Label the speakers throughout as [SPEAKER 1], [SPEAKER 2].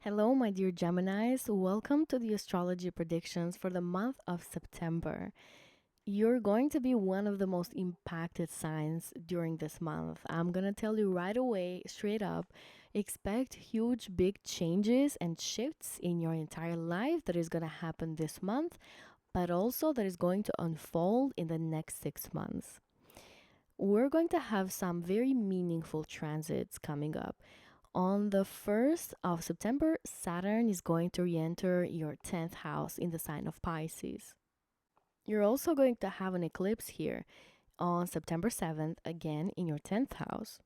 [SPEAKER 1] Hello, my dear Geminis. Welcome to the astrology predictions for the month of September. You're going to be one of the most impacted signs during this month. I'm going to tell you right away, straight up, expect huge, big changes and shifts in your entire life that is going to happen this month, but also that is going to unfold in the next 6 months. We're going to have some very meaningful transits coming up. On the 1st of September, Saturn is going to re enter your 10th house in the sign of Pisces. You're also going to have an eclipse here on September 7th, again in your 10th house.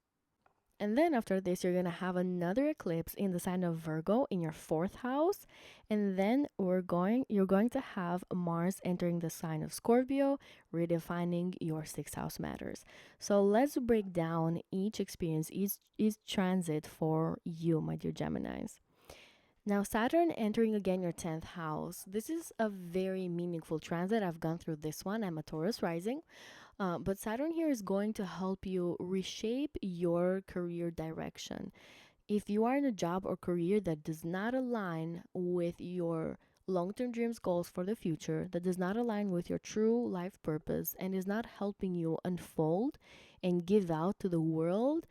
[SPEAKER 1] And then after this, you're going to have another eclipse in the sign of Virgo in your 4th house. And then you're going to have Mars entering the sign of Scorpio, redefining your 6th house matters. So let's break down each experience, each transit for you, my dear Geminis. Now, Saturn entering again your 10th house. This is a very meaningful transit. I've gone through this one. I'm a Taurus rising. But Saturn here is going to help you reshape your career direction. If you are in a job or career that does not align with your long-term dreams, goals for the future, that does not align with your true life purpose and is not helping you unfold and give out to the world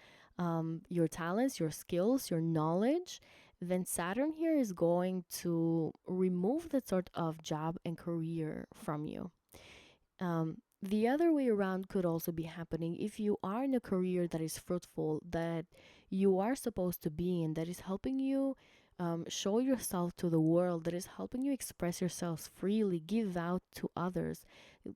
[SPEAKER 1] your talents, your skills, your knowledge, then Saturn here is going to remove that sort of job and career from you. The other way around could also be happening if you are in a career that is fruitful, that you are supposed to be in, that is helping you show yourself to the world, that is helping you express yourselves freely, give out to others,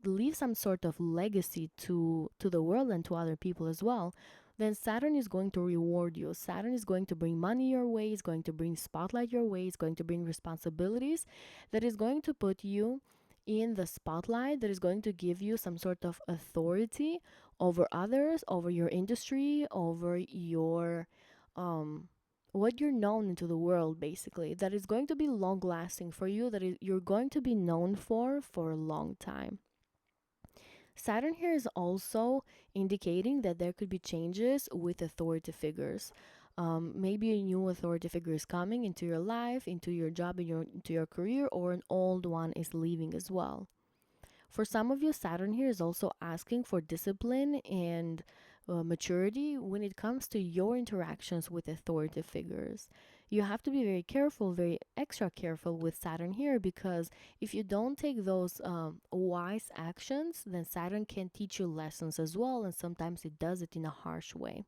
[SPEAKER 1] leave some sort of legacy to the world and to other people as well. Then Saturn is going to reward you. Saturn is going to bring money your way, is going to bring spotlight your way, is going to bring responsibilities that is going to put you in the spotlight, that is going to give you some sort of authority over others, over your industry, over your what you're known into the world, basically, that is going to be long lasting for you, that is you're going to be known for a long time. Saturn here is also indicating that there could be changes with authority figures. Maybe a new authority figure is coming into your life, into your job, into your career, or an old one is leaving as well. For some of you, Saturn here is also asking for discipline and maturity when it comes to your interactions with authority figures. You have to be very careful, very extra careful with Saturn here, because if you don't take those wise actions, then Saturn can teach you lessons as well, and sometimes it does it in a harsh way.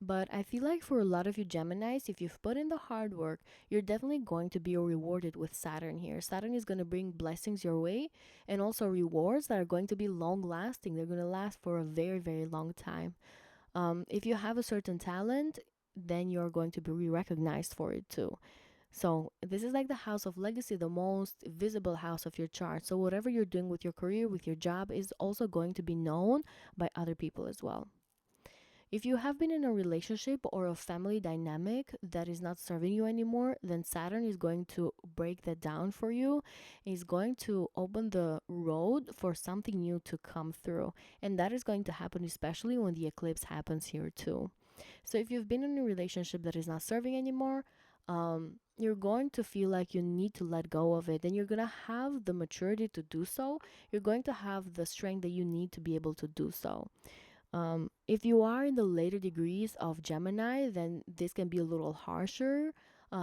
[SPEAKER 1] But I feel like for a lot of you Geminis, if you've put in the hard work, you're definitely going to be rewarded with Saturn here. Saturn is going to bring blessings your way and also rewards that are going to be long lasting. They're going to last for a very, very long time. If you have a certain talent, then you're going to be recognized for it too. So this is like the house of legacy, the most visible house of your chart. So whatever you're doing with your career, with your job, is also going to be known by other people as well. If you have been in a relationship or a family dynamic that is not serving you anymore, then Saturn is going to break that down for you. It's going to open the road for something new to come through. And that is going to happen especially when the eclipse happens here too. So if you've been in a relationship that is not serving anymore, you're going to feel like you need to let go of it, and you're going to have the maturity to do so. You're going to have the strength that you need to be able to do so. If you are in the later degrees of Gemini, then this can be a little harsher.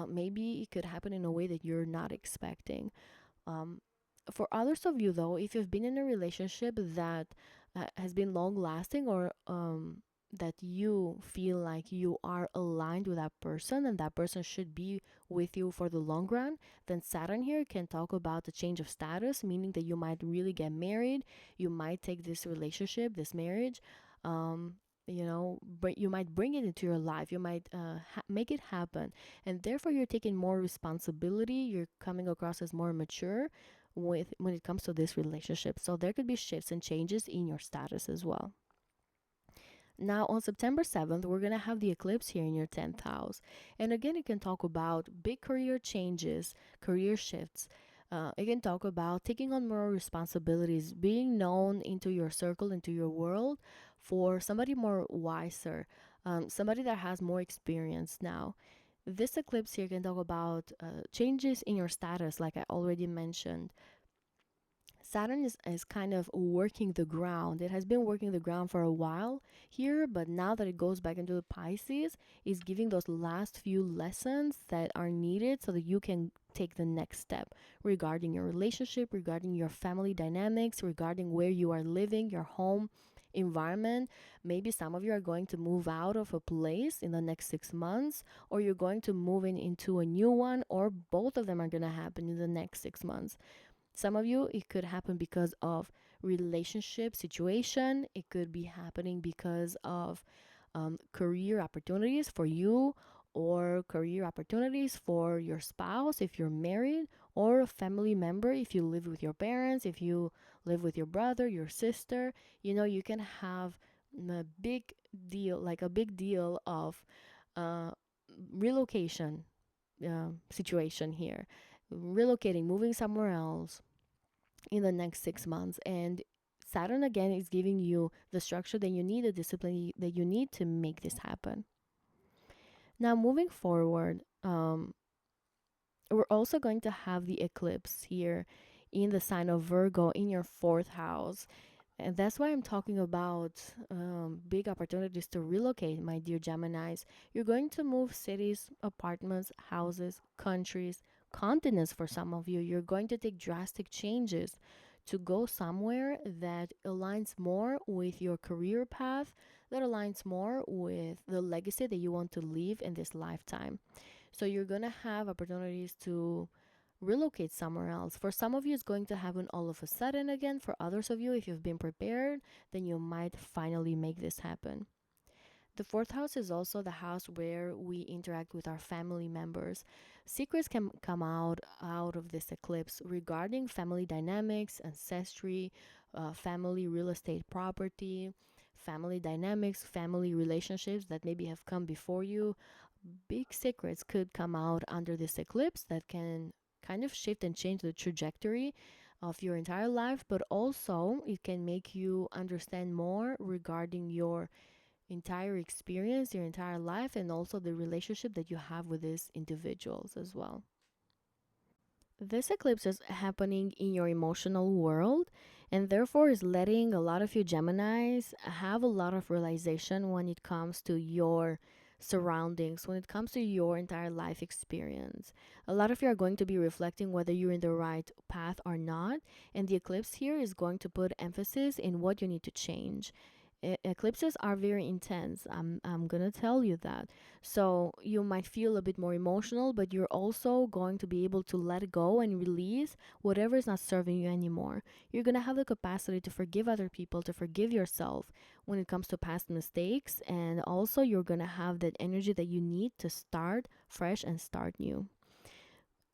[SPEAKER 1] Maybe it could happen in a way that you're not expecting. For others of you, though, if you've been in a relationship that has been long lasting, or that you feel like you are aligned with that person and that person should be with you for the long run, then Saturn here can talk about the change of status, meaning that you might really get married. You might take this relationship, this marriage, but you might bring it into your life. You might make it happen, and therefore you're taking more responsibility. You're coming across as more mature when it comes to this relationship. So there could be shifts and changes in your status as well. Now, on September 7th, we're going to have the eclipse here in your 10th house. And again, it can talk about big career changes, career shifts. It can talk about taking on more responsibilities, being known into your circle, into your world for somebody more wiser, somebody that has more experience now. This eclipse here can talk about changes in your status, like I already mentioned. Saturn is kind of working the ground. It has been working the ground for a while here, but now that it goes back into the Pisces, is giving those last few lessons that are needed so that you can take the next step regarding your relationship, regarding your family dynamics, regarding where you are living, your home environment. Maybe some of you are going to move out of a place in the next 6 months, or you're going to move into a new one, or both of them are going to happen in the next 6 months. Some of you, it could happen because of relationship situation. It could be happening because of career opportunities for you, or career opportunities for your spouse if you're married, or a family member if you live with your parents, if you live with your brother, your sister. You can have a big deal, like a big deal of uh, relocation situation here. Relocating, moving somewhere else in the next 6 months. And Saturn again is giving you the structure that you need, the discipline that you need to make this happen. Now, moving forward, we're also going to have the eclipse here in the sign of Virgo in your fourth house. And that's why I'm talking about big opportunities to relocate, my dear Geminis. You're going to move cities, apartments, houses, countries, continents for some of you. You're going to take drastic changes to go somewhere that aligns more with your career path, that aligns more with the legacy that you want to leave in this lifetime. So you're going to have opportunities to relocate somewhere else. For some of you, it's going to happen all of a sudden again. For others of you, if you've been prepared, then you might finally make this happen. The fourth house is also the house where we interact with our family members. Secrets can come out of this eclipse regarding family dynamics, ancestry, family real estate property, family dynamics, family relationships that maybe have come before you. Big secrets could come out under this eclipse that can kind of shift and change the trajectory of your entire life, but also it can make you understand more regarding your entire experience, your entire life, and also the relationship that you have with these individuals as well. This eclipse is happening in your emotional world, and therefore is letting a lot of you Geminis have a lot of realization when it comes to your surroundings, when it comes to your entire life experience. A lot of you are going to be reflecting whether you're in the right path or not, and the eclipse here is going to put emphasis in what you need to change. Eclipses are very intense. I'm gonna tell you that. So you might feel a bit more emotional, but you're also going to be able to let go and release whatever is not serving you anymore. You're gonna have the capacity to forgive other people, to forgive yourself when it comes to past mistakes, and also you're gonna have that energy that you need to start fresh and start new.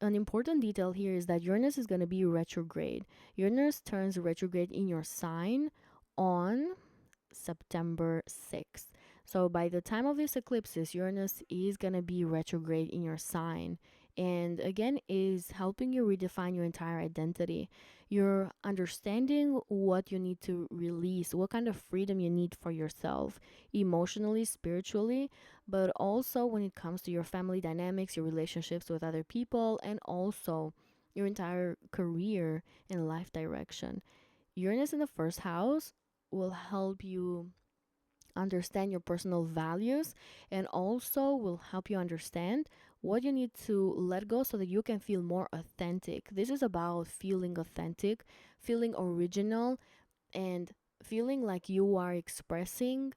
[SPEAKER 1] An important detail here is that Uranus is going to be retrograde. Uranus turns retrograde in your sign on September 6th. So by the time of this eclipse, Uranus is going to be retrograde in your sign. And again, is helping you redefine your entire identity. You're understanding what you need to release, what kind of freedom you need for yourself, emotionally, spiritually, but also when it comes to your family dynamics, your relationships with other people, and also your entire career and life direction. Uranus in the first house will help you understand your personal values, and also will help you understand what you need to let go so that you can feel more authentic. This is about feeling authentic, feeling original, and feeling like you are expressing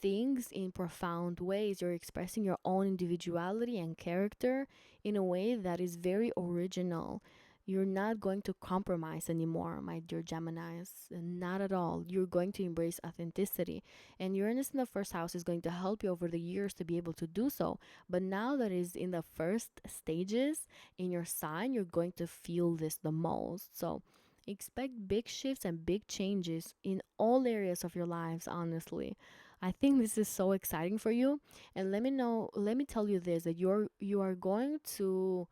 [SPEAKER 1] things in profound ways. You're expressing your own individuality and character in a way that is very original. You're not going to compromise anymore, my dear Geminis. Not at all. You're going to embrace authenticity. And Uranus in the first house is going to help you over the years to be able to do so. But now that is in the first stages in your sign, you're going to feel this the most. So expect big shifts and big changes in all areas of your lives, honestly. I think this is so exciting for you. And let me tell you this, that you are going to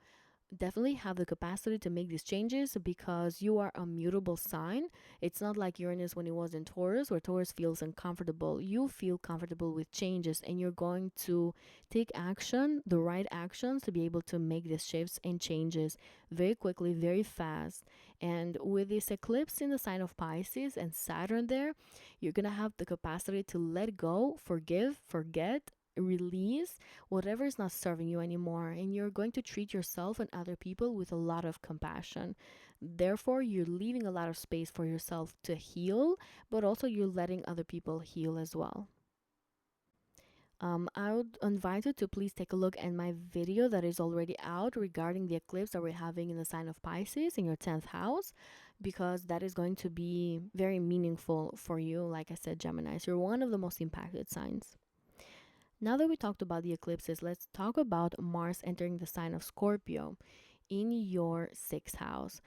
[SPEAKER 1] definitely have the capacity to make these changes because you are a mutable sign. It's not like Uranus when it was in Taurus, where Taurus feels uncomfortable. You feel comfortable with changes, and you're going to take action, the right actions, to be able to make these shifts and changes very quickly, very fast. And with this eclipse in the sign of Pisces and Saturn there, you're going to have the capacity to let go, forgive, forget, release whatever is not serving you anymore, and you're going to treat yourself and other people with a lot of compassion. Therefore, you're leaving a lot of space for yourself to heal, but also you're letting other people heal as well. I would invite you to please take a look at my video that is already out regarding the eclipse that we're having in the sign of Pisces in your 10th house, because that is going to be very meaningful for you. Like I said, Gemini, you're one of the most impacted signs. Now that we talked about the eclipses, let's talk about Mars entering the sign of Scorpio in your 6th house.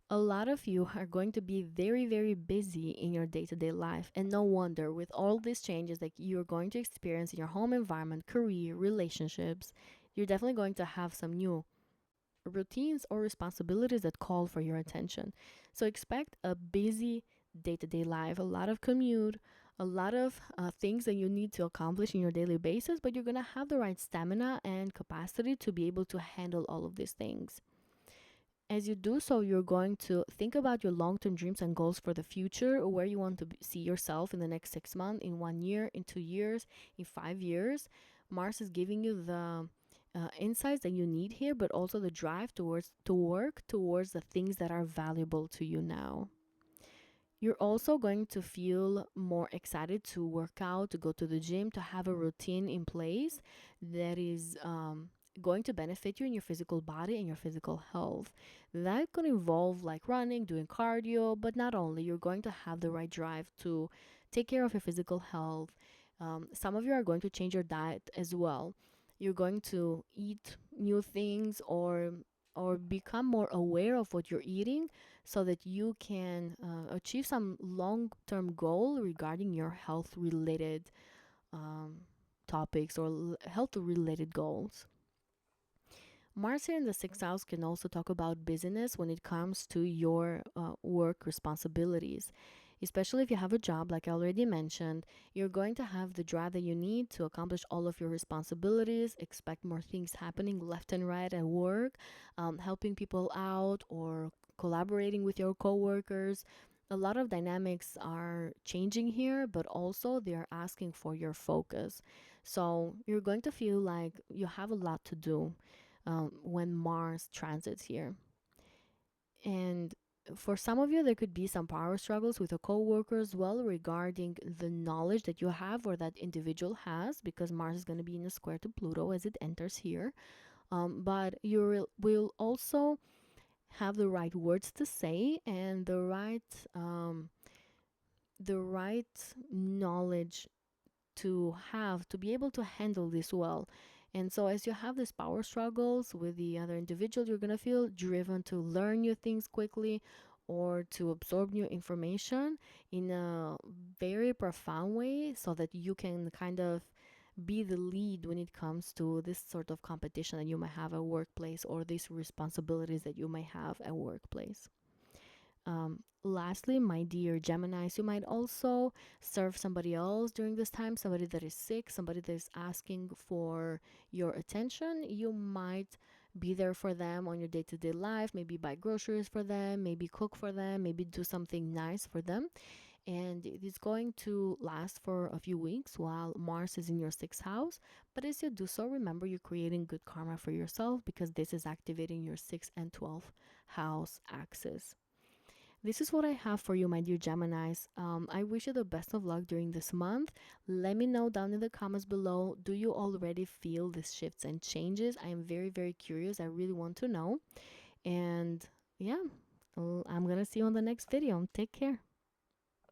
[SPEAKER 1] A lot of you are going to be very, very busy in your day to day life. And no wonder, with all these changes that you're going to experience in your home environment, career, relationships, you're definitely going to have some new routines or responsibilities that call for your attention. So expect a busy day to day life, a lot of commute, a lot of things that you need to accomplish in your daily basis, but you're going to have the right stamina and capacity to be able to handle all of these things. As you do so, you're going to think about your long term dreams and goals for the future, where you want to see yourself in the next 6 months, in 1 year, in 2 years, in 5 years. Mars is giving you the insights that you need here, but also the drive towards to work towards the things that are valuable to you now. You're also going to feel more excited to work out, to go to the gym, to have a routine in place that is going to benefit you in your physical body and your physical health. That could involve like running, doing cardio, but not only, you're going to have the right drive to take care of your physical health. Some of you are going to change your diet as well. You're going to eat new things or become more aware of what you're eating so that you can achieve some long-term goal regarding your health related um, topics or health related goals. Mars here in the 6th house can also talk about business when it comes to your work responsibilities. Especially if you have a job, like I already mentioned, you're going to have the drive that you need to accomplish all of your responsibilities, expect more things happening left and right at work, helping people out or collaborating with your coworkers. A lot of dynamics are changing here, but also they are asking for your focus. So you're going to feel like you have a lot to do when Mars transits here. And for some of you, there could be some power struggles with a coworker as well regarding the knowledge that you have or that individual has, because Mars is going to be in a square to Pluto as it enters here. But you will also have the right words to say and the right knowledge to have to be able to handle this well. And so, as you have these power struggles with the other individual, you're going to feel driven to learn new things quickly or to absorb new information in a very profound way so that you can kind of be the lead when it comes to this sort of competition that you might have at workplace or these responsibilities that you might have at workplace. Lastly, my dear Geminis, you might also serve somebody else during this time, somebody that is sick, somebody that is asking for your attention. You might be there for them on your day to day life, maybe buy groceries for them, maybe cook for them, maybe do something nice for them. And it is going to last for a few weeks while Mars is in your 6th house. But as you do so, remember you're creating good karma for yourself because this is activating your 6th and 12th house axis. This is what I have for you, my dear Geminis. I wish you the best of luck during this month. Let me know down in the comments below. Do you already feel these shifts and changes? I am very, very curious. I really want to know. And yeah, I'm going to see you on the next video. Take care.